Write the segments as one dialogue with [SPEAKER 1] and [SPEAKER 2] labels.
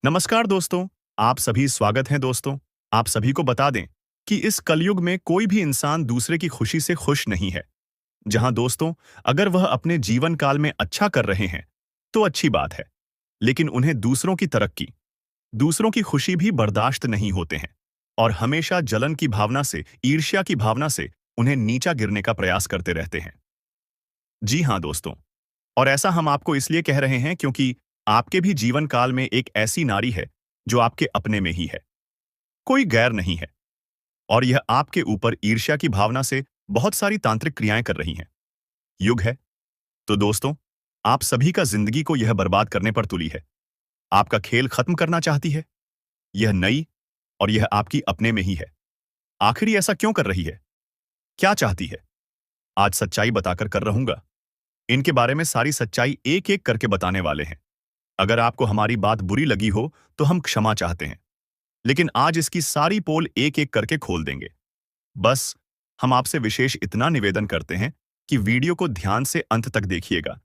[SPEAKER 1] नमस्कार दोस्तों। आप सभी स्वागत हैं दोस्तों। आप सभी को बता दें कि इस कलयुग में कोई भी इंसान दूसरे की खुशी से खुश नहीं है। जहां दोस्तों, अगर वह अपने जीवन काल में अच्छा कर रहे हैं तो अच्छी बात है, लेकिन उन्हें दूसरों की तरक्की, दूसरों की खुशी भी बर्दाश्त नहीं होते हैं और हमेशा जलन की भावना से, ईर्ष्या की भावना से उन्हें नीचा गिरने का प्रयास करते रहते हैं। जी हाँ दोस्तों, और ऐसा हम आपको इसलिए कह रहे हैं क्योंकि आपके भी जीवन काल में एक ऐसी नारी है जो आपके अपने में ही है, कोई गैर नहीं है, और यह आपके ऊपर ईर्ष्या की भावना से बहुत सारी तांत्रिक क्रियाएं कर रही हैं। युग है तो दोस्तों, आप सभी का जिंदगी को यह बर्बाद करने पर तुली है, आपका खेल खत्म करना चाहती है। यह नई, और यह आपकी अपने में ही है। आखिर ये ऐसा क्यों कर रही है, क्या चाहती है? आज सच्चाई बताकर कर रहूंगा। इनके बारे में सारी सच्चाई एक एक करके बताने वाले हैं। अगर आपको हमारी बात बुरी लगी हो तो हम क्षमा चाहते हैं, लेकिन आज इसकी सारी पोल एक एक करके खोल देंगे। बस हम आपसे विशेष इतना निवेदन करते हैं कि वीडियो को ध्यान से अंत तक देखिएगा,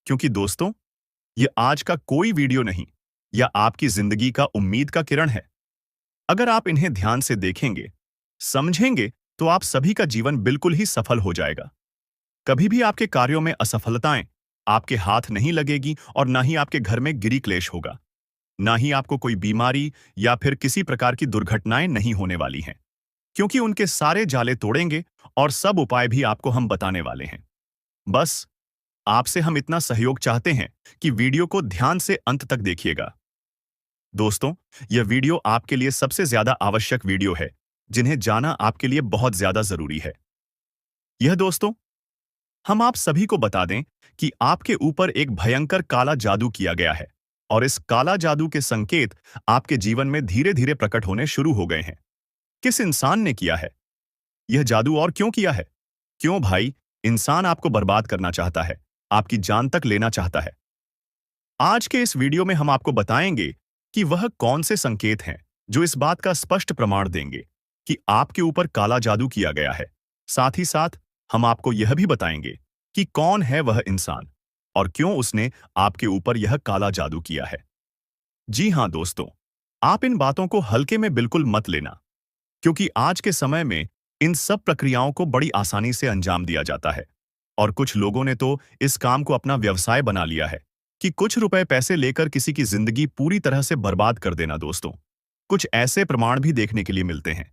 [SPEAKER 1] क्योंकि दोस्तों, ये आज का कोई वीडियो नहीं, या आपकी जिंदगी का उम्मीद का किरण है। अगर आप इन्हें ध्यान से देखेंगे, समझेंगे, तो आप सभी का जीवन बिल्कुल ही सफल हो जाएगा। कभी भी आपके कार्यों में असफलताएं आपके हाथ नहीं लगेगी, और ना ही आपके घर में गिरी क्लेश होगा। ना ही आपको कोई बीमारी या फिर किसी प्रकार की दुर्घटनाएं नहीं होने वाली हैं, क्योंकि उनके सारे जाले तोड़ेंगे और सब उपाय भी आपको हम बताने वाले हैं। बस आपसे हम इतना सहयोग चाहते हैं कि वीडियो को ध्यान से अंत तक देखिएगा। दोस्तों, यह वीडियो आपके लिए सबसे ज्यादा आवश्यक वीडियो है, जिन्हें जाना आपके लिए बहुत ज्यादा जरूरी है। यह दोस्तों, हम आप सभी को बता दें कि आपके ऊपर एक भयंकर काला जादू किया गया है, और इस काला जादू के संकेत आपके जीवन में धीरे धीरे प्रकट होने शुरू हो गए हैं। किस इंसान ने किया है यह जादू, और क्यों किया है? क्यों भाई, इंसान आपको बर्बाद करना चाहता है, आपकी जान तक लेना चाहता है। आज के इस वीडियो में हम आपको बताएंगे कि वह कौन से संकेत हैं जो इस बात का स्पष्ट प्रमाण देंगे कि आपके ऊपर काला जादू किया गया है। साथ ही साथ हम आपको यह भी बताएंगे कि कौन है वह इंसान और क्यों उसने आपके ऊपर यह काला जादू किया है। जी हाँ दोस्तों, आप इन बातों को हल्के में बिल्कुल मत लेना, क्योंकि आज के समय में इन सब प्रक्रियाओं को बड़ी आसानी से अंजाम दिया जाता है, और कुछ लोगों ने तो इस काम को अपना व्यवसाय बना लिया है कि कुछ रुपए पैसे लेकर किसी की जिंदगी पूरी तरह से बर्बाद कर देना। दोस्तों, कुछ ऐसे प्रमाण भी देखने के लिए मिलते हैं।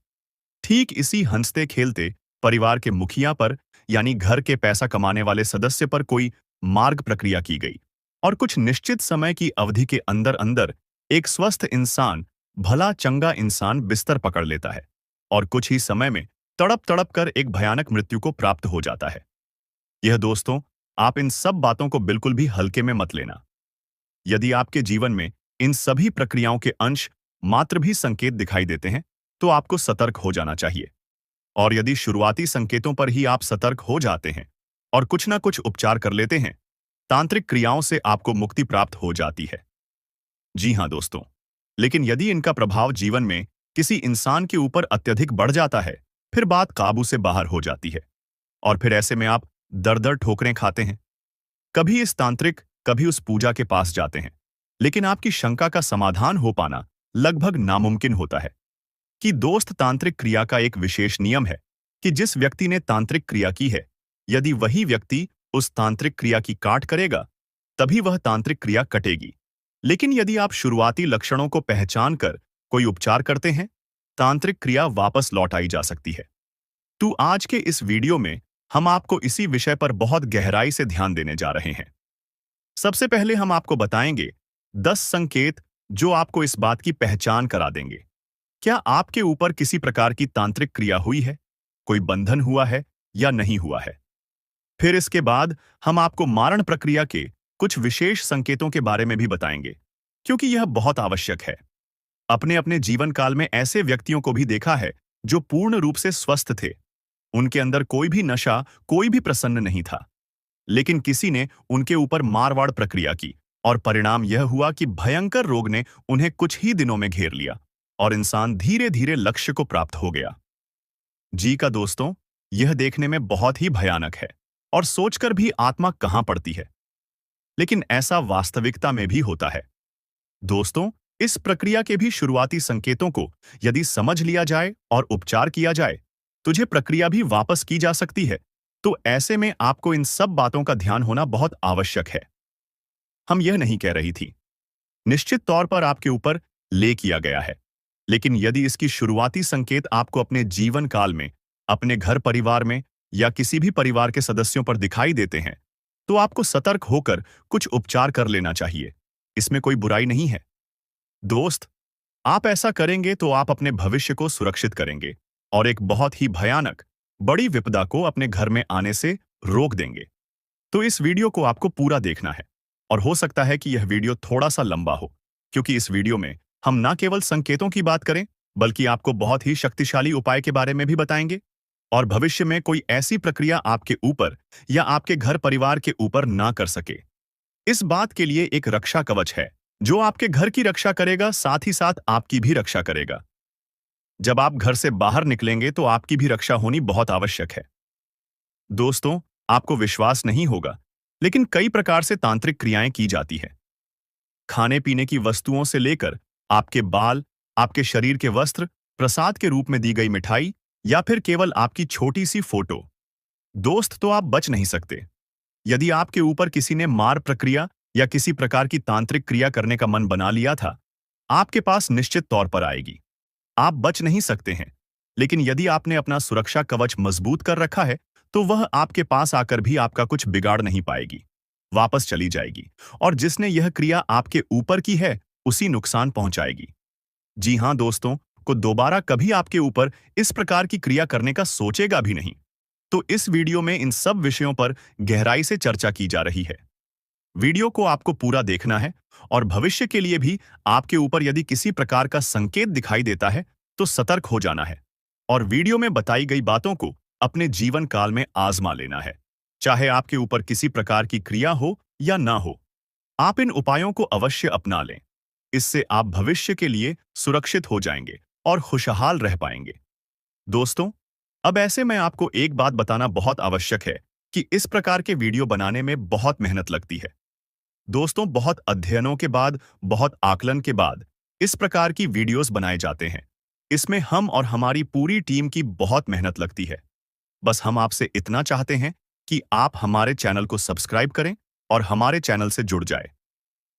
[SPEAKER 1] ठीक इसी हंसते खेलते परिवार के मुखिया पर, यानी घर के पैसा कमाने वाले सदस्य पर कोई मार्ग प्रक्रिया की गई, और कुछ निश्चित समय की अवधि के अंदर अंदर एक स्वस्थ इंसान, भला चंगा इंसान बिस्तर पकड़ लेता है, और कुछ ही समय में तड़प तड़प कर एक भयानक मृत्यु को प्राप्त हो जाता है। यह दोस्तों, आप इन सब बातों को बिल्कुल भी हल्के में मत लेना। यदि आपके जीवन में इन सभी प्रक्रियाओं के अंश मात्र भी संकेत दिखाई देते हैं, तो आपको सतर्क हो जाना चाहिए। और यदि शुरुआती संकेतों पर ही आप सतर्क हो जाते हैं और कुछ ना कुछ उपचार कर लेते हैं, तांत्रिक क्रियाओं से आपको मुक्ति प्राप्त हो जाती है। जी हाँ दोस्तों, लेकिन यदि इनका प्रभाव जीवन में किसी इंसान के ऊपर अत्यधिक बढ़ जाता है, फिर बात काबू से बाहर हो जाती है, और फिर ऐसे में आप दर दर ठोकरें खाते हैं। कभी इस तांत्रिक, कभी उस पूजा के पास जाते हैं, लेकिन आपकी शंका का समाधान हो पाना लगभग नामुमकिन होता है। कि दोस्त, तांत्रिक क्रिया का एक विशेष नियम है कि जिस व्यक्ति ने तांत्रिक क्रिया की है, यदि वही व्यक्ति उस तांत्रिक क्रिया की काट करेगा, तभी वह तांत्रिक क्रिया कटेगी। लेकिन यदि आप शुरुआती लक्षणों को पहचान कर कोई उपचार करते हैं, तांत्रिक क्रिया वापस लौट आई जा सकती है। तो आज के इस वीडियो में हम आपको इसी विषय पर बहुत गहराई से ध्यान देने जा रहे हैं। सबसे पहले हम आपको बताएंगे 10 संकेत जो आपको इस बात की पहचान करा देंगे क्या आपके ऊपर किसी प्रकार की तांत्रिक क्रिया हुई है, कोई बंधन हुआ है या नहीं हुआ है। फिर इसके बाद हम आपको मारण प्रक्रिया के कुछ विशेष संकेतों के बारे में भी बताएंगे, क्योंकि यह बहुत आवश्यक है। अपने अपने जीवन काल में ऐसे व्यक्तियों को भी देखा है जो पूर्ण रूप से स्वस्थ थे, उनके अंदर कोई भी नशा, कोई भी प्रसन्न नहीं था, लेकिन किसी ने उनके ऊपर मारवाड़ प्रक्रिया की, और परिणाम यह हुआ कि भयंकर रोग ने उन्हें कुछ ही दिनों में घेर लिया, और इंसान धीरे धीरे लक्ष्य को प्राप्त हो गया। जी का दोस्तों, यह देखने में बहुत ही भयानक है, और सोचकर भी आत्मा कहां पड़ती है, लेकिन ऐसा वास्तविकता में भी होता है। दोस्तों, इस प्रक्रिया के भी शुरुआती संकेतों को यदि समझ लिया जाए और उपचार किया जाए, तुझे प्रक्रिया भी वापस की जा सकती है। तो ऐसे में आपको इन सब बातों का ध्यान होना बहुत आवश्यक है। हम यह नहीं कह रही थी निश्चित तौर पर आपके ऊपर ले किया गया है, लेकिन यदि इसकी शुरुआती संकेत आपको अपने जीवन काल में, अपने घर परिवार में या किसी भी परिवार के सदस्यों पर दिखाई देते हैं, तो आपको सतर्क होकर कुछ उपचार कर लेना चाहिए। इसमें कोई बुराई नहीं है। दोस्त, आप ऐसा करेंगे तो आप अपने भविष्य को सुरक्षित करेंगे और एक बहुत ही भयानक, बड़ी विपदा को अपने घर में आने से रोक देंगे। तो इस वीडियो को आपको पूरा देखना है और हो सकता है कि यह वीडियो थोड़ा सा लंबा हो, क्योंकि इस वीडियो में हम ना केवल संकेतों की बात करें, बल्कि आपको बहुत ही शक्तिशाली उपाय के बारे में भी बताएंगे और भविष्य में कोई ऐसी प्रक्रिया आपके ऊपर या आपके घर परिवार के ऊपर ना कर सके। इस बात के लिए एक रक्षा कवच है जो आपके घर की रक्षा करेगा, साथ ही साथ आपकी भी रक्षा करेगा। जब आप घर से बाहर निकलेंगे तो आपकी भी रक्षा होनी बहुत आवश्यक है। दोस्तों, आपको विश्वास नहीं होगा, लेकिन कई प्रकार से तांत्रिक क्रियाएं की जाती है। खाने पीने की वस्तुओं से लेकर आपके बाल, आपके शरीर के वस्त्र, प्रसाद के रूप में दी गई मिठाई या फिर केवल आपकी छोटी सी फोटो। दोस्त, तो आप बच नहीं सकते। यदि आपके ऊपर किसी ने मार प्रक्रिया या किसी प्रकार की तांत्रिक क्रिया करने का मन बना लिया था, आपके पास निश्चित तौर पर आएगी। आप बच नहीं सकते हैं, लेकिन यदि आपने अपना सुरक्षा कवच मजबूत कर रखा है, तो वह आपके पास आकर भी आपका कुछ बिगाड़ नहीं पाएगी, वापस चली जाएगी और जिसने यह क्रिया आपके ऊपर की है, उसी नुकसान पहुंचाएगी। जी हां दोस्तों, को दोबारा कभी आपके ऊपर इस प्रकार की क्रिया करने का सोचेगा भी नहीं। तो इस वीडियो में इन सब विषयों पर गहराई से चर्चा की जा रही है। वीडियो को आपको पूरा देखना है और भविष्य के लिए भी आपके ऊपर यदि किसी प्रकार का संकेत दिखाई देता है, तो सतर्क हो जाना है और वीडियो में बताई गई बातों को अपने जीवन काल में आजमा लेना है, चाहे आपके ऊपर किसी प्रकार की क्रिया हो या ना हो। आप इन उपायों को अवश्य अपना लें। इससे आप भविष्य के लिए सुरक्षित हो जाएंगे और खुशहाल रह पाएंगे। दोस्तों, अब ऐसे में आपको एक बात बताना बहुत आवश्यक है कि इस प्रकार के वीडियो बनाने में बहुत मेहनत लगती है। दोस्तों, बहुत अध्ययनों के बाद, बहुत आकलन के बाद इस प्रकार की वीडियोस बनाए जाते हैं। इसमें हम और हमारी पूरी टीम की बहुत मेहनत लगती है। बस हम आपसे इतना चाहते हैं कि आप हमारे चैनल को सब्सक्राइब करें और हमारे चैनल से जुड़ जाए।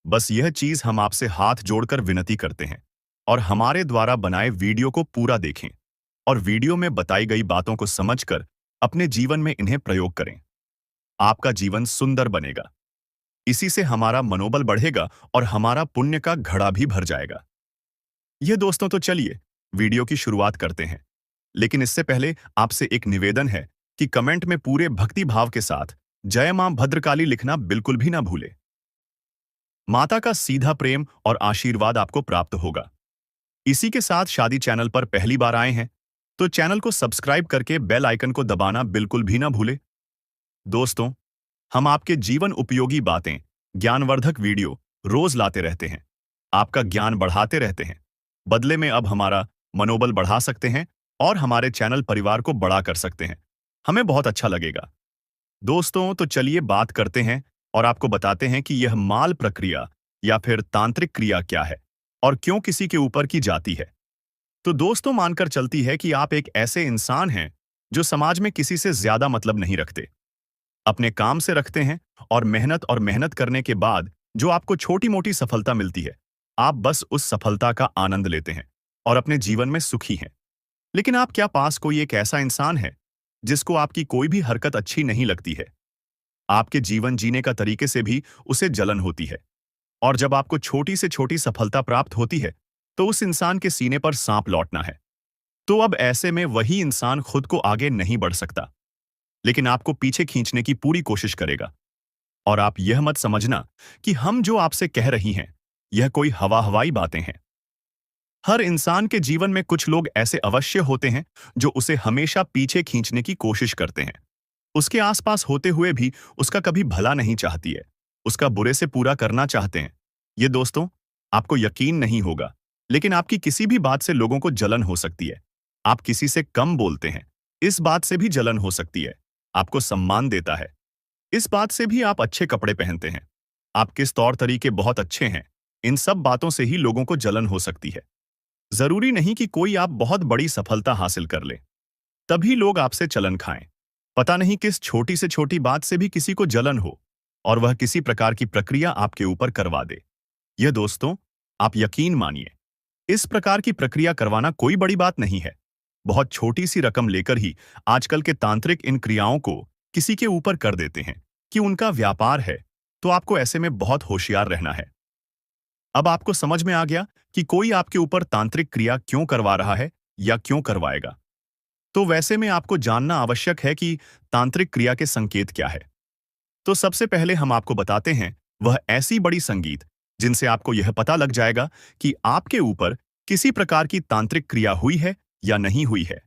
[SPEAKER 1] बस यह चीज हम आपसे हाथ जोड़कर विनती करते हैं और हमारे द्वारा बनाए वीडियो को पूरा देखें और वीडियो में बताई गई बातों को समझकर अपने जीवन में इन्हें प्रयोग करें। आपका जीवन सुंदर बनेगा। इसी से हमारा मनोबल बढ़ेगा और हमारा पुण्य का घड़ा भी भर जाएगा। यह दोस्तों, तो चलिए वीडियो की शुरुआत करते हैं। लेकिन इससे पहले आपसे एक निवेदन है कि कमेंट में पूरे भक्ति भाव के साथ जय मां भद्रकाली लिखना बिल्कुल भी ना भूले। माता का सीधा प्रेम और आशीर्वाद आपको प्राप्त होगा। इसी के साथ शादी चैनल पर पहली बार आए हैं तो चैनल को सब्सक्राइब करके बेल आइकन को दबाना बिल्कुल भी ना भूले। दोस्तों, हम आपके जीवन उपयोगी बातें, ज्ञानवर्धक वीडियो रोज लाते रहते हैं, आपका ज्ञान बढ़ाते रहते हैं। बदले में अब हमारा मनोबल बढ़ा सकते हैं और हमारे चैनल परिवार को बड़ा कर सकते हैं। हमें बहुत अच्छा लगेगा। दोस्तों, तो चलिए बात करते हैं और आपको बताते हैं कि यह माल प्रक्रिया या फिर तांत्रिक क्रिया क्या है और क्यों किसी के ऊपर की जाती है। तो दोस्तों, मानकर चलती है कि आप एक ऐसे इंसान हैं जो समाज में किसी से ज्यादा मतलब नहीं रखते, अपने काम से रखते हैं और मेहनत करने के बाद जो आपको छोटी मोटी सफलता मिलती है, आप बस उस सफलता का आनंद लेते हैं और अपने जीवन में सुखी हैं। लेकिन आप क्या पास कोई एक ऐसा इंसान है जिसको आपकी कोई भी हरकत अच्छी नहीं लगती है? आपके जीवन जीने का तरीके से भी उसे जलन होती है और जब आपको छोटी से छोटी सफलता प्राप्त होती है, तो उस इंसान के सीने पर सांप लौटना है। तो अब ऐसे में वही इंसान खुद को आगे नहीं बढ़ सकता, लेकिन आपको पीछे खींचने की पूरी कोशिश करेगा। और आप यह मत समझना कि हम जो आपसे कह रही हैं, यह कोई हवाई बातें हैं। हर इंसान के जीवन में कुछ लोग ऐसे अवश्य होते हैं जो उसे हमेशा पीछे खींचने की कोशिश करते हैं। उसके आसपास होते हुए भी उसका कभी भला नहीं चाहती है, उसका बुरे से पूरा करना चाहते हैं। ये दोस्तों, आपको यकीन नहीं होगा, लेकिन आपकी किसी भी बात से लोगों को जलन हो सकती है। आप किसी से कम बोलते हैं, इस बात से भी जलन हो सकती है। आपको सम्मान देता है, इस बात से भी आप अच्छे कपड़े पहनते हैं। आप किस तौर तरीके बहुत अच्छे हैं, इन सब बातों से ही लोगों को जलन हो सकती है। जरूरी नहीं कि कोई आप बहुत बड़ी सफलता हासिल कर ले तभी लोग आपसे चलन खाएं। पता नहीं किस छोटी से छोटी बात से भी किसी को जलन हो और वह किसी प्रकार की प्रक्रिया आपके ऊपर करवा दे। यह दोस्तों, आप यकीन मानिए, इस प्रकार की प्रक्रिया करवाना कोई बड़ी बात नहीं है। बहुत छोटी सी रकम लेकर ही आजकल के तांत्रिक इन क्रियाओं को किसी के ऊपर कर देते हैं कि उनका व्यापार है, तो आपको ऐसे में बहुत होशियार रहना है। अब आपको समझ में आ गया कि कोई आपके ऊपर तांत्रिक क्रिया क्यों करवा रहा है या क्यों करवाएगा। तो वैसे में आपको जानना आवश्यक है कि तांत्रिक क्रिया के संकेत क्या है। तो सबसे पहले हम आपको बताते हैं वह ऐसी बड़ी संगीत जिनसे आपको यह पता लग जाएगा कि आपके ऊपर किसी प्रकार की तांत्रिक क्रिया हुई है या नहीं हुई है।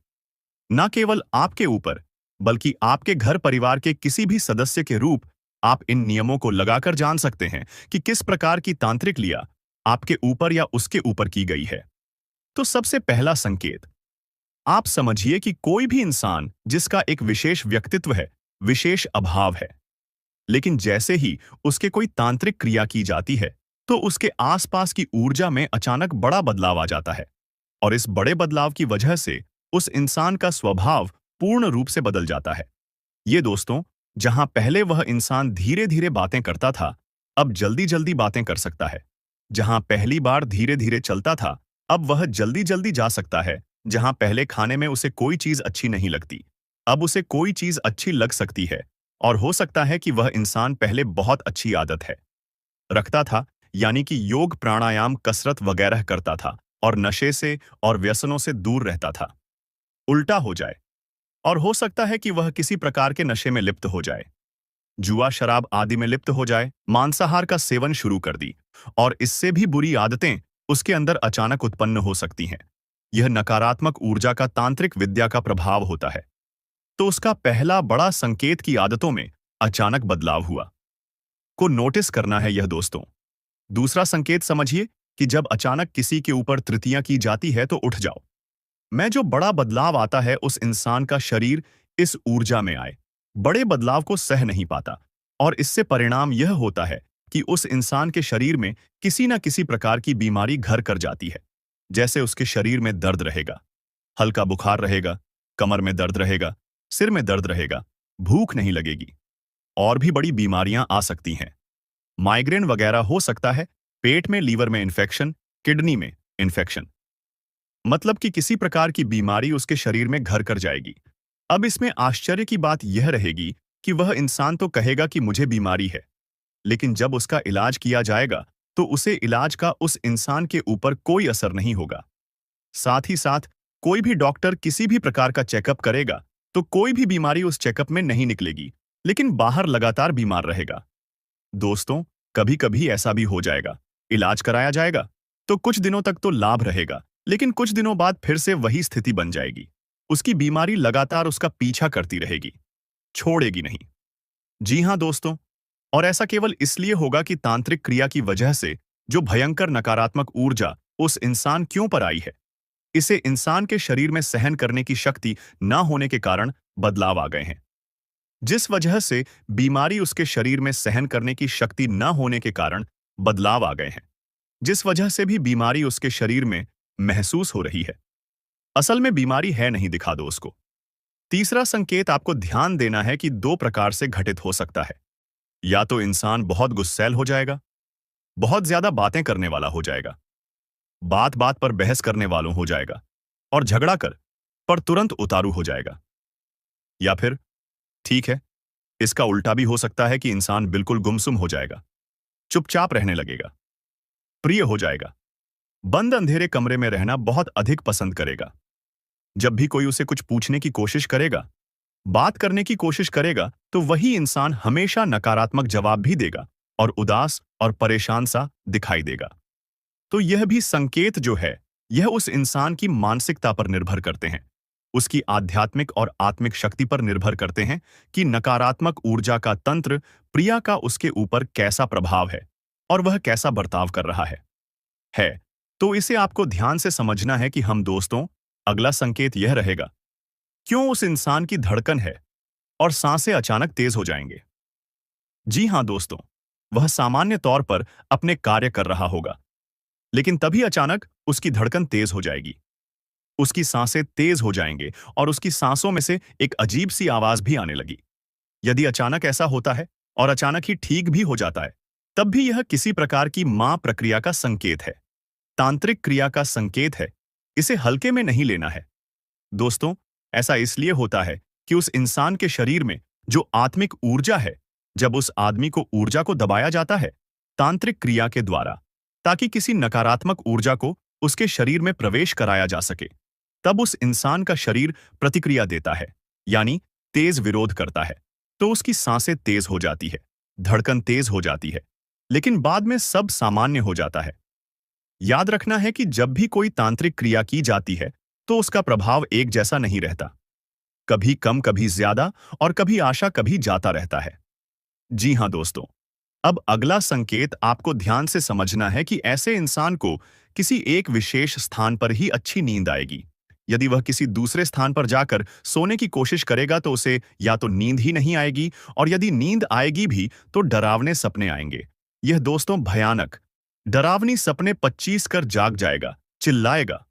[SPEAKER 1] न केवल आपके ऊपर, बल्कि आपके घर परिवार के किसी भी सदस्य के रूप आप इन नियमों को लगाकर जान सकते हैं कि किस प्रकार की तांत्रिक क्रिया आपके ऊपर या उसके ऊपर की गई है। तो सबसे पहला संकेत, आप समझिए कि कोई भी इंसान जिसका एक विशेष व्यक्तित्व है, विशेष अभाव है, लेकिन जैसे ही उसके कोई तांत्रिक क्रिया की जाती है तो उसके आसपास की ऊर्जा में अचानक बड़ा बदलाव आ जाता है और इस बड़े बदलाव की वजह से उस इंसान का स्वभाव पूर्ण रूप से बदल जाता है। ये दोस्तों, जहां पहले वह इंसान धीरे धीरे बातें करता था, अब जल्दी जल्दी बातें कर सकता है। जहां पहली बार धीरे धीरे चलता था, अब वह जल्दी जल्दी जा सकता है। जहां पहले खाने में उसे कोई चीज अच्छी नहीं लगती, अब उसे कोई चीज अच्छी लग सकती है। और हो सकता है कि वह इंसान पहले बहुत अच्छी आदत है रखता था, यानी कि योग, प्राणायाम, कसरत वगैरह करता था और नशे से और व्यसनों से दूर रहता था, उल्टा हो जाए। और हो सकता है कि वह किसी प्रकार के नशे में लिप्त हो जाए, जुआ, शराब आदि में लिप्त हो जाए, मांसाहार का सेवन शुरू कर दी और इससे भी बुरी आदतें उसके अंदर अचानक उत्पन्न हो सकती हैं। यह नकारात्मक ऊर्जा का तांत्रिक विद्या का प्रभाव होता है। तो उसका पहला बड़ा संकेत की आदतों में अचानक बदलाव हुआ को नोटिस करना है यह दोस्तों। दूसरा संकेत समझिए कि जब अचानक किसी के ऊपर तृतीया की जाती है तो उठ जाओ। मैं जो बड़ा बदलाव आता है उस इंसान का शरीर इस ऊर्जा में आए, बड़े बदलाव को सह नहीं पाता और इससे परिणाम यह होता है कि उस इंसान के शरीर में किसी न किसी प्रकार की बीमारी घर कर जाती है। जैसे उसके शरीर में दर्द रहेगा, हल्का बुखार रहेगा, कमर में दर्द रहेगा, सिर में दर्द रहेगा, भूख नहीं लगेगी, और भी बड़ी बीमारियां आ सकती हैं। माइग्रेन वगैरह हो सकता है, पेट में, लीवर में इन्फेक्शन, किडनी में इन्फेक्शन, मतलब कि किसी प्रकार की बीमारी उसके शरीर में घर कर जाएगी। अब इसमें आश्चर्य की बात यह रहेगी कि वह इंसान तो कहेगा कि मुझे बीमारी है, लेकिन जब उसका इलाज किया जाएगा तो उसे इलाज का उस इंसान के ऊपर कोई असर नहीं होगा। साथ ही साथ कोई भी डॉक्टर किसी भी प्रकार का चेकअप करेगा तो कोई भी बीमारी उस चेकअप में नहीं निकलेगी, लेकिन बाहर लगातार बीमार रहेगा। दोस्तों, कभी कभी ऐसा भी हो जाएगा, इलाज कराया जाएगा तो कुछ दिनों तक तो लाभ रहेगा, लेकिन कुछ दिनों बाद फिर से वही स्थिति बन जाएगी। उसकी बीमारी लगातार उसका पीछा करती रहेगी, छोड़ेगी नहीं। जी हां दोस्तों, और ऐसा केवल इसलिए होगा कि तांत्रिक क्रिया की वजह से जो भयंकर नकारात्मक ऊर्जा उस इंसान क्यों पर आई है, इसे इंसान के शरीर में सहन करने की शक्ति ना होने के कारण बदलाव आ गए हैं। जिस वजह से बीमारी उसके शरीर में सहन करने की शक्ति न होने के कारण बदलाव आ गए हैं, जिस वजह से भी बीमारी उसके शरीर में महसूस हो रही है। असल में बीमारी है नहीं, दिखा दो उसको। तीसरा संकेत आपको ध्यान देना है कि दो प्रकार से घटित हो सकता है। या तो इंसान बहुत गुस्सैल हो जाएगा, बहुत ज्यादा बातें करने वाला हो जाएगा, बात बात पर बहस करने वालों हो जाएगा और झगड़ा कर पर तुरंत उतारू हो जाएगा। या फिर ठीक है, इसका उल्टा भी हो सकता है कि इंसान बिल्कुल गुमसुम हो जाएगा, चुपचाप रहने लगेगा, प्रिय हो जाएगा, बंद अंधेरे कमरे में रहना बहुत अधिक पसंद करेगा। जब भी कोई उसे कुछ पूछने की कोशिश करेगा, बात करने की कोशिश करेगा, तो वही इंसान हमेशा नकारात्मक जवाब भी देगा और उदास और परेशान सा दिखाई देगा। तो यह भी संकेत जो है, यह उस इंसान की मानसिकता पर निर्भर करते हैं, उसकी आध्यात्मिक और आत्मिक शक्ति पर निर्भर करते हैं कि नकारात्मक ऊर्जा का तंत्र प्रिया का उसके ऊपर कैसा प्रभाव है और वह कैसा बर्ताव कर रहा है। तो इसे आपको ध्यान से समझना है कि हम दोस्तों, अगला संकेत यह रहेगा, क्यों उस इंसान की धड़कन है और सांसें अचानक तेज हो जाएंगे। जी हां दोस्तों, वह सामान्य तौर पर अपने कार्य कर रहा होगा, लेकिन तभी अचानक उसकी धड़कन तेज हो जाएगी, उसकी सांसें तेज हो जाएंगे और उसकी सांसों में से एक अजीब सी आवाज भी आने लगी। यदि अचानक ऐसा होता है और अचानक ही ठीक भी हो जाता है, तब भी यह किसी प्रकार की मां प्रक्रिया का संकेत है, तांत्रिक क्रिया का संकेत है। इसे हल्के में नहीं लेना है। दोस्तों, ऐसा इसलिए होता है कि उस इंसान के शरीर में जो आत्मिक ऊर्जा है, जब उस आदमी को ऊर्जा को दबाया जाता है तांत्रिक क्रिया के द्वारा, ताकि किसी नकारात्मक ऊर्जा को उसके शरीर में प्रवेश कराया जा सके, तब उस इंसान का शरीर प्रतिक्रिया देता है, यानी तेज विरोध करता है। तो उसकी सांसें तेज हो जाती है, धड़कन तेज हो जाती है, लेकिन बाद में सब सामान्य हो जाता है। याद रखना है कि जब भी कोई तांत्रिक क्रिया की जाती है, तो उसका प्रभाव एक जैसा नहीं रहता। कभी कम, कभी ज्यादा, और कभी आशा, कभी जाता रहता है। जी हाँ दोस्तों, अब अगला संकेत आपको ध्यान से समझना है कि ऐसे इंसान को किसी एक विशेष स्थान पर ही अच्छी नींद आएगी। यदि वह किसी दूसरे स्थान पर जाकर सोने की कोशिश करेगा तो उसे या तो नींद ही नहीं आएगी, और यदि नींद आएगी भी तो डरावने सपने आएंगे। यह दोस्तों भयानक डरावनी सपने 25 कर जाग जाएगा, चिल्लाएगा,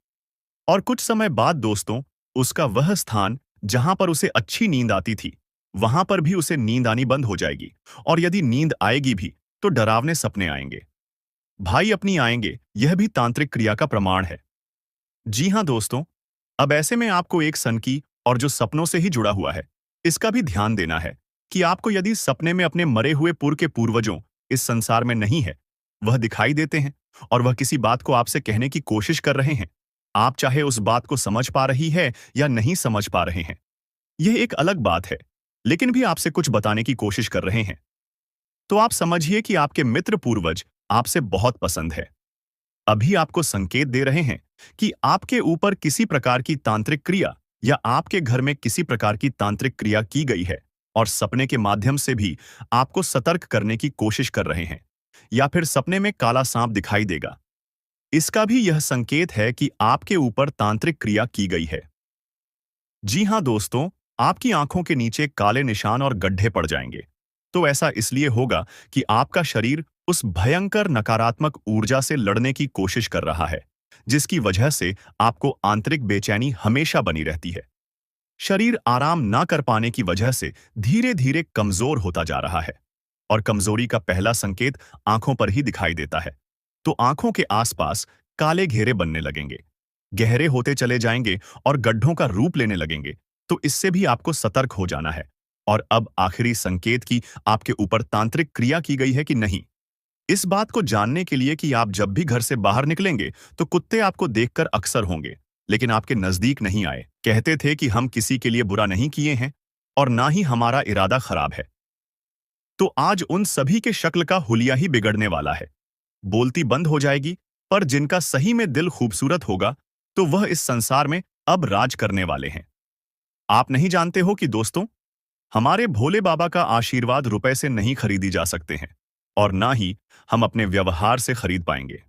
[SPEAKER 1] और कुछ समय बाद दोस्तों उसका वह स्थान जहां पर उसे अच्छी नींद आती थी, वहां पर भी उसे नींद आनी बंद हो जाएगी, और यदि नींद आएगी भी तो डरावने सपने आएंगे। भाई अपनी आएंगे, यह भी तांत्रिक क्रिया का प्रमाण है। जी हां दोस्तों, अब ऐसे में आपको एक सनकी और जो सपनों से ही जुड़ा हुआ है, इसका भी ध्यान देना है कि आपको यदि सपने में अपने मरे हुए पूर्व के पूर्वजों इस संसार में नहीं है, वह दिखाई देते हैं और वह किसी बात को आपसे कहने की कोशिश कर रहे हैं, आप चाहे उस बात को समझ पा रही है या नहीं समझ पा रहे हैं, यह एक अलग बात है, लेकिन भी आपसे कुछ बताने की कोशिश कर रहे हैं, तो आप समझिए कि आपके मित्र पूर्वज आपसे बहुत पसंद है। अभी आपको संकेत दे रहे हैं कि आपके ऊपर किसी प्रकार की तांत्रिक क्रिया या आपके घर में किसी प्रकार की तांत्रिक क्रिया की गई है, और सपने के माध्यम से भी आपको सतर्क करने की कोशिश कर रहे हैं, या फिर सपने में काला सांप दिखाई देगा। इसका भी यह संकेत है कि आपके ऊपर तांत्रिक क्रिया की गई है। जी हां दोस्तों, आपकी आंखों के नीचे काले निशान और गड्ढे पड़ जाएंगे। तो ऐसा इसलिए होगा कि आपका शरीर उस भयंकर नकारात्मक ऊर्जा से लड़ने की कोशिश कर रहा है, जिसकी वजह से आपको आंतरिक बेचैनी हमेशा बनी रहती है। शरीर आराम ना कर पाने की वजह से धीरे धीरे कमजोर होता जा रहा है, और कमजोरी का पहला संकेत आंखों पर ही दिखाई देता है। तो आंखों के आसपास काले घेरे बनने लगेंगे, गहरे होते चले जाएंगे और गड्ढों का रूप लेने लगेंगे। तो इससे भी आपको सतर्क हो जाना है। और अब आखिरी संकेत कि आपके ऊपर तांत्रिक क्रिया की गई है कि नहीं, इस बात को जानने के लिए कि आप जब भी घर से बाहर निकलेंगे तो कुत्ते आपको देखकर अक्सर होंगे, लेकिन आपके नजदीक नहीं आए। कहते थे कि हम किसी के लिए बुरा नहीं किए हैं और ना ही हमारा इरादा खराब है। तो आज उन सभी के शक्ल का हुलिया ही बिगड़ने वाला है। बोलती बंद हो जाएगी, पर जिनका सही में दिल खूबसूरत होगा, तो वह इस संसार में अब राज करने वाले हैं। आप नहीं जानते हो कि दोस्तों, हमारे भोले बाबा का आशीर्वाद रुपए से नहीं खरीदी जा सकते हैं, और ना ही हम अपने व्यवहार से खरीद पाएंगे।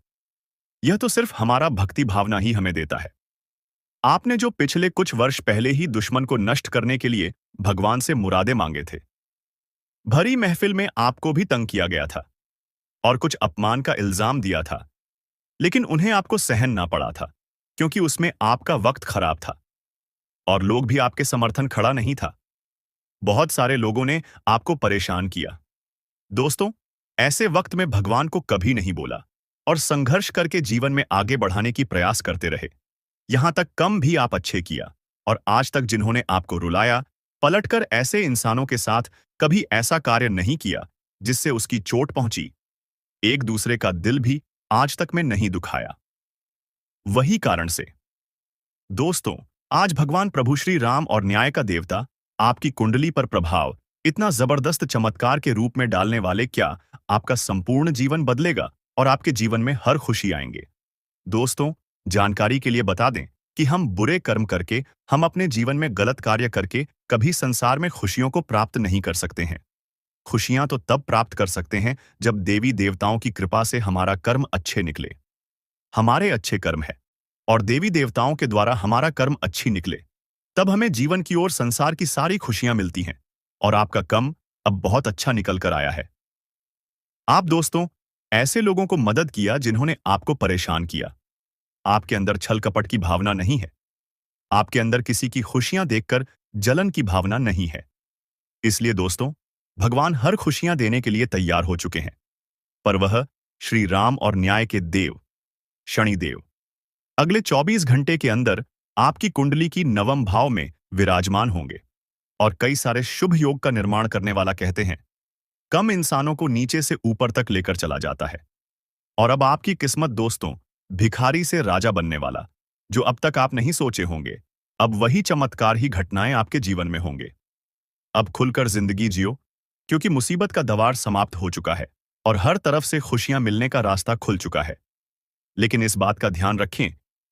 [SPEAKER 1] यह तो सिर्फ हमारा भक्ति भावना ही हमें देता है। आपने जो पिछले कुछ वर्ष पहले ही दुश्मन को नष्ट करने के लिए भगवान से मुरादे मांगे थे, भरी महफिल में आपको भी तंग किया गया था और कुछ अपमान का इल्जाम दिया था, लेकिन उन्हें आपको सहन ना पड़ा था, क्योंकि उसमें आपका वक्त खराब था और लोग भी आपके समर्थन खड़ा नहीं था। बहुत सारे लोगों ने आपको परेशान किया। दोस्तों, ऐसे वक्त में भगवान को कभी नहीं बोला और संघर्ष करके जीवन में आगे बढ़ाने की प्रयास करते रहे। यहां तक कम भी आप अच्छे किया, और आज तक जिन्होंने आपको रुलाया, पलटकर ऐसे इंसानों के साथ कभी ऐसा कार्य नहीं किया जिससे उसकी चोट पहुंची। एक दूसरे का दिल भी आज तक में नहीं दुखाया। वही कारण से दोस्तों, आज भगवान प्रभु श्री राम और न्याय का देवता आपकी कुंडली पर प्रभाव इतना जबरदस्त चमत्कार के रूप में डालने वाले, क्या आपका संपूर्ण जीवन बदलेगा और आपके जीवन में हर खुशी आएंगे। दोस्तों, जानकारी के लिए बता दें कि हम बुरे कर्म करके, हम अपने जीवन में गलत कार्य करके कभी संसार में खुशियों को प्राप्त नहीं कर सकते हैं। खुशियां तो तब प्राप्त कर सकते हैं जब देवी देवताओं की कृपा से हमारा कर्म अच्छे निकले, हमारे अच्छे कर्म है, और देवी देवताओं के द्वारा हमारा कर्म अच्छी निकले, तब हमें जीवन की ओर संसार की सारी खुशियां मिलती हैं। और आपका कर्म अब बहुत अच्छा निकल कर आया है। आप दोस्तों, ऐसे लोगों को मदद किया जिन्होंने आपको परेशान किया। आपके अंदर छल कपट की भावना नहीं है। आपके अंदर किसी की खुशियां देखकर जलन की भावना नहीं है। इसलिए दोस्तों, भगवान हर खुशियां देने के लिए तैयार हो चुके हैं, पर वह श्री राम और न्याय के देव शनिदेव अगले 24 घंटे के अंदर आपकी कुंडली की नवम भाव में विराजमान होंगे और कई सारे शुभ योग का निर्माण करने वाला कहते हैं कम इंसानों को नीचे से ऊपर तक लेकर चला जाता है। और अब आपकी किस्मत दोस्तों, भिखारी से राजा बनने वाला, जो अब तक आप नहीं सोचे होंगे, अब वही चमत्कार ही घटनाएं आपके जीवन में होंगे। अब खुलकर जिंदगी जियो, क्योंकि मुसीबत का दवार समाप्त हो चुका है और हर तरफ से खुशियां मिलने का रास्ता खुल चुका है। लेकिन इस बात का ध्यान रखें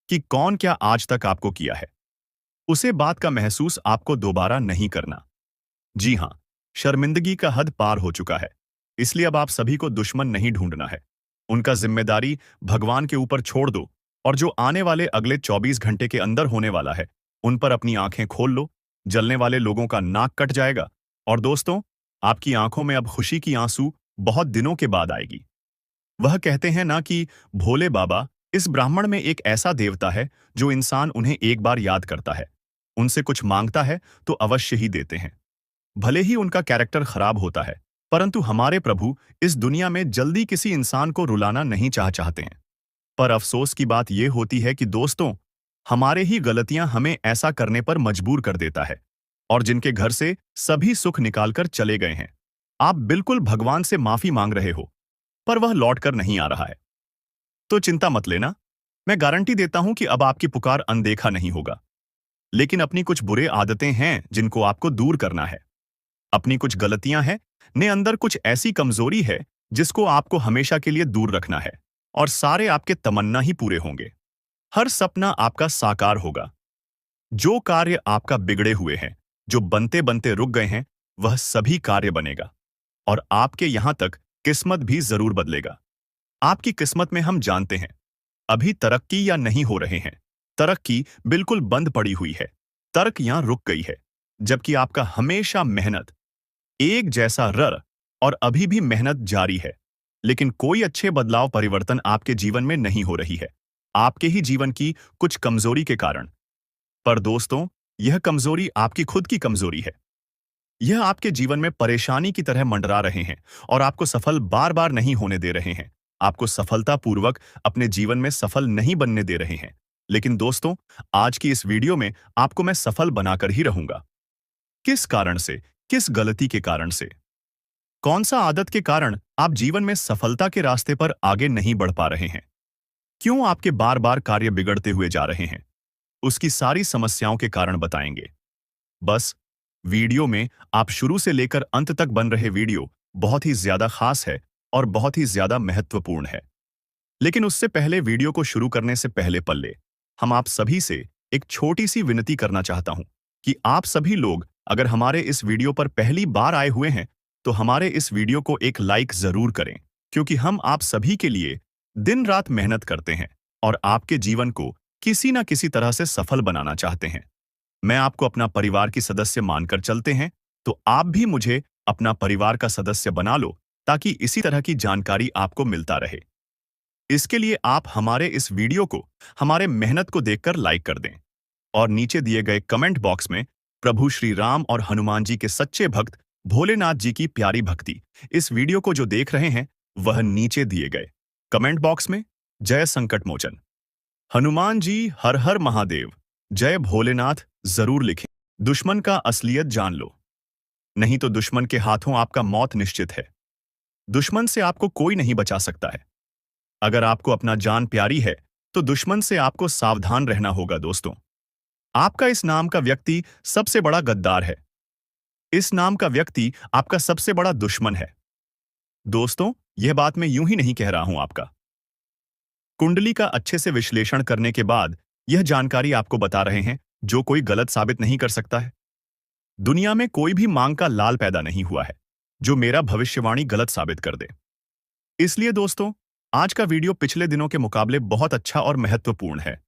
[SPEAKER 1] कि कौन क्या आज तक आपको किया है, उसे बात का महसूस आपको दोबारा नहीं करना। जी हां, शर्मिंदगी का हद पार हो चुका है। इसलिए अब आप सभी को दुश्मन नहीं ढूंढना है। उनका जिम्मेदारी भगवान के ऊपर छोड़ दो और जो आने वाले अगले 24 घंटे के अंदर होने वाला है, उन पर अपनी आंखें खोल लो। जलने वाले लोगों का नाक कट जाएगा और दोस्तों, आपकी आंखों में अब खुशी की आंसू बहुत दिनों के बाद आएगी। वह कहते हैं ना कि भोले बाबा, इस ब्राह्मण में एक ऐसा देवता है जो इंसान उन्हें एक बार याद करता है, उनसे कुछ मांगता है तो अवश्य ही देते हैं। भले ही उनका कैरेक्टर खराब होता है, परंतु हमारे प्रभु इस दुनिया में जल्दी किसी इंसान को रुलाना नहीं चाहते हैं। पर अफसोस की बात यह होती है कि दोस्तों, हमारे ही गलतियां हमें ऐसा करने पर मजबूर कर देता है। और जिनके घर से सभी सुख निकालकर चले गए हैं, आप बिल्कुल भगवान से माफी मांग रहे हो, पर वह लौटकर नहीं आ रहा है। तो चिंता मत लेना, मैं गारंटी देता हूं कि अब आपकी पुकार अनदेखा नहीं होगा। लेकिन अपनी कुछ बुरे आदतें हैं जिनको आपको दूर करना है। अपनी कुछ गलतियां हैं, ने अंदर कुछ ऐसी कमजोरी है जिसको आपको हमेशा के लिए दूर रखना है, और सारे आपके तमन्ना ही पूरे होंगे। हर सपना आपका साकार होगा। जो कार्य आपका बिगड़े हुए हैं, जो बनते बनते रुक गए हैं, वह सभी कार्य बनेगा। और आपके यहां तक किस्मत भी जरूर बदलेगा। आपकी किस्मत में हम जानते हैं, अभी तरक्की या नहीं हो रहे हैं। तरक्की बिल्कुल बंद पड़ी हुई है, तर्क यहां रुक गई है। जबकि आपका हमेशा मेहनत एक जैसा और अभी भी मेहनत जारी है। लेकिन कोई अच्छे बदलाव परिवर्तन आपके जीवन में नहीं हो रही है, आपके ही जीवन की कुछ कमजोरी के कारण। पर दोस्तों, यह कमजोरी आपकी खुद की कमजोरी है। यह आपके जीवन में परेशानी की तरह मंडरा रहे हैं और आपको सफल बार बार नहीं होने दे रहे हैं। आपको सफलतापूर्वक अपने जीवन में सफल नहीं बनने दे रहे हैं। लेकिन दोस्तों, आज की इस वीडियो में आपको मैं सफल बनाकर ही रहूंगा। किस कारण से, किस गलती के कारण से, कौन सा आदत के कारण आप जीवन में सफलता के रास्ते पर आगे नहीं बढ़ पा रहे हैं, क्यों आपके बार बार कार्य बिगड़ते हुए जा रहे हैं, उसकी सारी समस्याओं के कारण बताएंगे। बस वीडियो में आप शुरू से लेकर अंत तक बन रहे वीडियो बहुत ही ज्यादा खास है और बहुत ही ज्यादा महत्वपूर्ण है। लेकिन उससे पहले, वीडियो को शुरू करने से पहले हम आप सभी से एक छोटी सी विनती करना चाहता हूं कि आप सभी लोग अगर हमारे इस वीडियो पर पहली बार आए हुए हैं तो हमारे इस वीडियो को एक लाइक जरूर करें, क्योंकि हम आप सभी के लिए दिन रात मेहनत करते हैं और आपके जीवन को किसी न किसी तरह से सफल बनाना चाहते हैं। मैं आपको अपना परिवार की सदस्य मानकर चलते हैं, तो आप भी मुझे अपना परिवार का सदस्य बना लो, ताकि इसी तरह की जानकारी आपको मिलता रहे। इसके लिए आप हमारे इस वीडियो को, हमारे मेहनत को देखकर लाइक कर दें और नीचे दिए गए कमेंट बॉक्स में प्रभु श्री राम और हनुमान जी के सच्चे भक्त भोलेनाथ जी की प्यारी भक्ति, इस वीडियो को जो देख रहे हैं, वह नीचे दिए गए कमेंट बॉक्स में जय संकट मोचन, हनुमान जी हर हर महादेव, जय भोलेनाथ जरूर लिखें। दुश्मन का असलियत जान लो, नहीं तो दुश्मन के हाथों आपका मौत निश्चित है। दुश्मन से आपको कोई नहीं बचा सकता है। अगर आपको अपना जान प्यारी है तो दुश्मन से आपको सावधान रहना होगा। दोस्तों, आपका इस नाम का व्यक्ति सबसे बड़ा गद्दार है। इस नाम का व्यक्ति आपका सबसे बड़ा दुश्मन है। दोस्तों, यह बात मैं यूं ही नहीं कह रहा हूं। आपका कुंडली का अच्छे से विश्लेषण करने के बाद यह जानकारी आपको बता रहे हैं, जो कोई गलत साबित नहीं कर सकता है। दुनिया में कोई भी मांग का लाल पैदा नहीं हुआ है जो मेरा भविष्यवाणी गलत साबित कर दे। इसलिए दोस्तों, आज का वीडियो पिछले दिनों के मुकाबले बहुत अच्छा और महत्वपूर्ण है।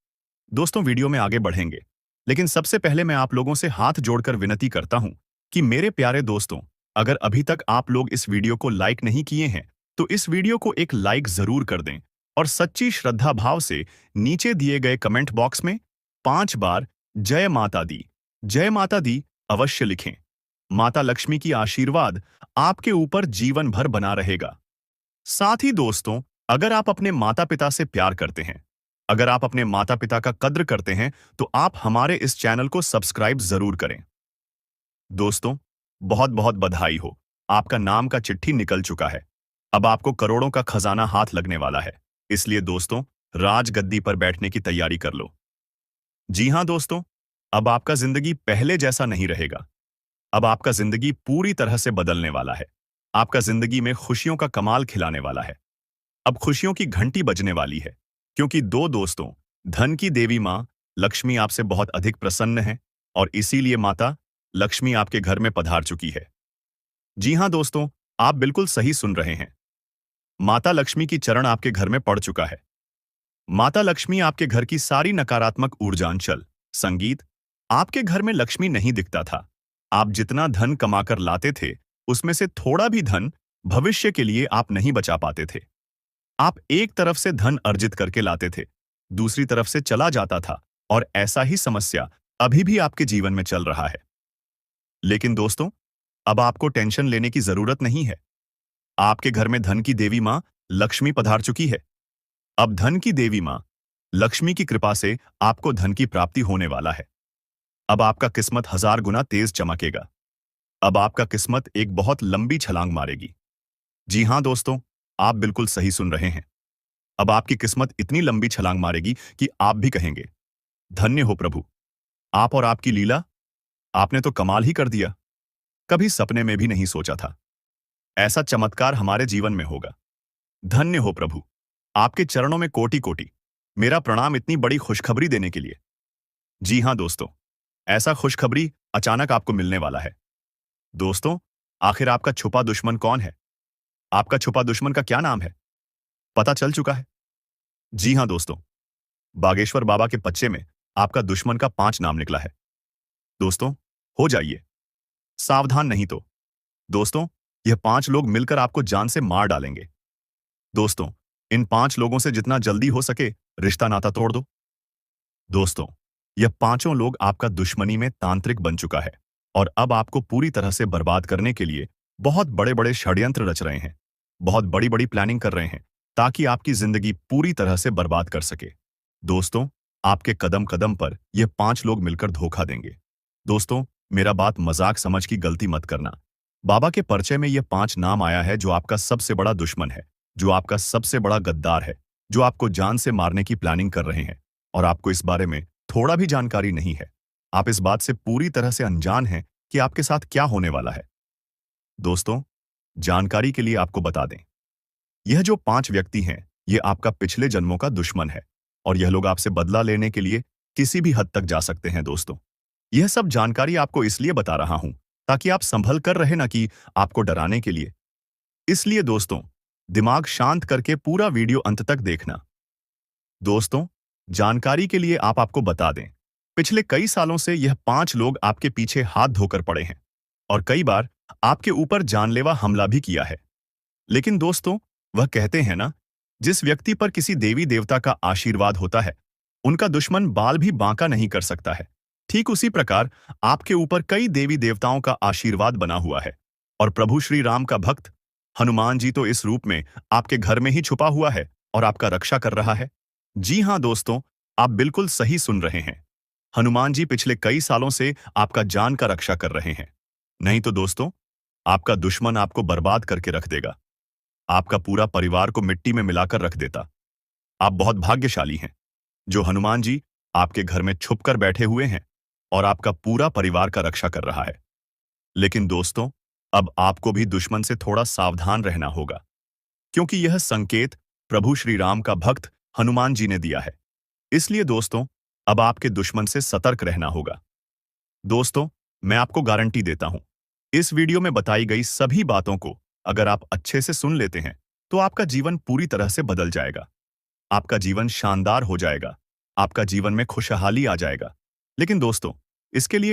[SPEAKER 1] दोस्तों, वीडियो में आगे बढ़ेंगे, लेकिन सबसे पहले मैं आप लोगों से हाथ जोड़कर विनती करता हूं कि मेरे प्यारे दोस्तों, अगर अभी तक आप लोग इस वीडियो को लाइक नहीं किए हैं तो इस वीडियो को एक लाइक जरूर कर दें और सच्ची श्रद्धा भाव से नीचे दिए गए कमेंट बॉक्स में 5 बार जय माता दी अवश्य लिखें। माता लक्ष्मी की आशीर्वाद आपके ऊपर जीवन भर बना रहेगा। साथ ही दोस्तों, अगर आप अपने माता पिता से प्यार करते हैं, अगर आप अपने माता पिता का कद्र करते हैं, तो आप हमारे इस चैनल को सब्सक्राइब जरूर करें। दोस्तों, बहुत बहुत बधाई हो, आपका नाम का चिट्ठी निकल चुका है। अब आपको करोड़ों का खजाना हाथ लगने वाला है। इसलिए दोस्तों, राजगद्दी पर बैठने की तैयारी कर लो। जी हां दोस्तों, अब आपका जिंदगी पहले जैसा नहीं रहेगा। अब आपका जिंदगी पूरी तरह से बदलने वाला है। आपका जिंदगी में खुशियों का कमाल खिलाने वाला है। अब खुशियों की घंटी बजने वाली है, क्योंकि दोस्तों, धन की देवी मां लक्ष्मी आपसे बहुत अधिक प्रसन्न है और इसीलिए माता लक्ष्मी आपके घर में पधार चुकी है। जी हां दोस्तों, आप बिल्कुल सही सुन रहे हैं। माता लक्ष्मी की चरण आपके घर में पड़ चुका है। माता लक्ष्मी आपके घर की सारी नकारात्मक ऊर्जांचल संगीत। आपके घर में लक्ष्मी नहीं दिखता था। आप जितना धन कमाकर लाते थे, उसमें से थोड़ा भी धन भविष्य के लिए आप नहीं बचा पाते थे। आप एक तरफ से धन अर्जित करके लाते थे, दूसरी तरफ से चला जाता था, और ऐसा ही समस्या अभी भी आपके जीवन में चल रहा है। लेकिन दोस्तों, अब आपको टेंशन लेने की जरूरत नहीं है। आपके घर में धन की देवी मां लक्ष्मी पधार चुकी है। अब धन की देवी मां लक्ष्मी की कृपा से आपको धन की प्राप्ति होने वाला है। अब आपका किस्मत 1000 गुना तेज चमकेगा। अब आपका किस्मत एक बहुत लंबी छलांग मारेगी। जी हां दोस्तों, आप बिल्कुल सही सुन रहे हैं। अब आपकी किस्मत इतनी लंबी छलांग मारेगी कि आप भी कहेंगे, धन्य हो प्रभु, आप और आपकी लीला, आपने तो कमाल ही कर दिया। कभी सपने में भी नहीं सोचा था ऐसा चमत्कार हमारे जीवन में होगा। धन्य हो प्रभु, आपके चरणों में कोटि कोटि मेरा प्रणाम इतनी बड़ी खुशखबरी देने के लिए। जी हां दोस्तों, ऐसा खुशखबरी अचानक आपको मिलने वाला है। दोस्तों, आखिर आपका छुपा दुश्मन कौन है? आपका छुपा दुश्मन का क्या नाम है? पता चल चुका है? जी हां दोस्तों, बागेश्वर बाबा के पच्चे में आपका दुश्मन का 5 नाम निकला है। दोस्तों, हो जाइए सावधान, नहीं तो दोस्तों, यह 5 लोग मिलकर आपको जान से मार डालेंगे। दोस्तों, इन 5 लोगों से जितना जल्दी हो सके रिश्ता नाता तोड़ दो। दोस्तों, यह पांचों लोग आपका दुश्मनी में तांत्रिक बन चुका है और अब आपको पूरी तरह से बर्बाद करने के लिए बहुत बड़े-बड़े षड्यंत्र रच रहे हैं, बहुत बड़ी-बड़ी प्लानिंग कर रहे हैं, ताकि आपकी जिंदगी पूरी तरह से बर्बाद कर सके। दोस्तों, आपके कदम-कदम पर यह 5 लोग मिलकर धोखा देंगे। दोस्तों, मेरा बात मजाक समझ की गलती मत करना। बाबा के पर्चे में यह 5 नाम आया है जो आपका सबसे बड़ा दुश्मन है, जो आपका सबसे बड़ा गद्दार है, जो आपको जान से मारने की प्लानिंग कर रहे हैं, और आपको इस बारे में थोड़ा भी जानकारी नहीं है। आप इस बात से पूरी तरह से अनजान हैं कि आपके साथ क्या होने वाला है। दोस्तों, जानकारी के लिए आपको बता दें, यह जो 5 व्यक्ति हैं, ये आपका पिछले जन्मों का दुश्मन है और यह लोग आपसे बदला लेने के लिए किसी भी हद तक जा सकते हैं। दोस्तों, यह सब जानकारी आपको इसलिए बता रहा हूं ताकि आप संभल कर रहे, ना कि आपको डराने के लिए। इसलिए दोस्तों, दिमाग शांत करके पूरा वीडियो अंत तक देखना। दोस्तों, जानकारी के लिए आपको बता दें, पिछले कई सालों से यह 5 लोग आपके पीछे हाथ धोकर पड़े हैं और कई बार आपके ऊपर जानलेवा हमला भी किया है। लेकिन दोस्तों, वह कहते हैं ना, जिस व्यक्ति पर किसी देवी देवता का आशीर्वाद होता है, उनका दुश्मन बाल भी बांका नहीं कर सकता है। ठीक उसी प्रकार आपके ऊपर कई देवी देवताओं का आशीर्वाद बना हुआ है और प्रभु श्री राम का भक्त हनुमान जी तो इस रूप में आपके घर में ही छुपा हुआ है और आपका रक्षा कर रहा है। जी हां दोस्तों, आप बिल्कुल सही सुन रहे हैं। हनुमान जी पिछले कई सालों से आपका जान का रक्षा कर रहे हैं। नहीं तो दोस्तों, आपका दुश्मन आपको बर्बाद करके रख देगा, आपका पूरा परिवार को मिट्टी में मिलाकर रख देता। आप बहुत भाग्यशाली हैं जो हनुमान जी आपके घर में छुपकर बैठे हुए हैं और आपका पूरा परिवार का रक्षा कर रहा है। लेकिन दोस्तों, अब आपको भी दुश्मन से थोड़ा सावधान रहना होगा, क्योंकि यह संकेत प्रभु श्री राम का भक्त हनुमान जी ने दिया है। इसलिए दोस्तों, अब आपके दुश्मन से सतर्क रहना होगा। दोस्तों, मैं आपको गारंटी देता हूं, इस वीडियो में बताई गई सभी बातों को अगर आप अच्छे से सुन लेते हैं, तो आपका जीवन पूरी तरह से बदल जाएगा। आपका जीवन शानदार हो जाएगा, आपका जीवन में खुशहाली आ जाएगा। लेकिन दोस्तों, इसके लिए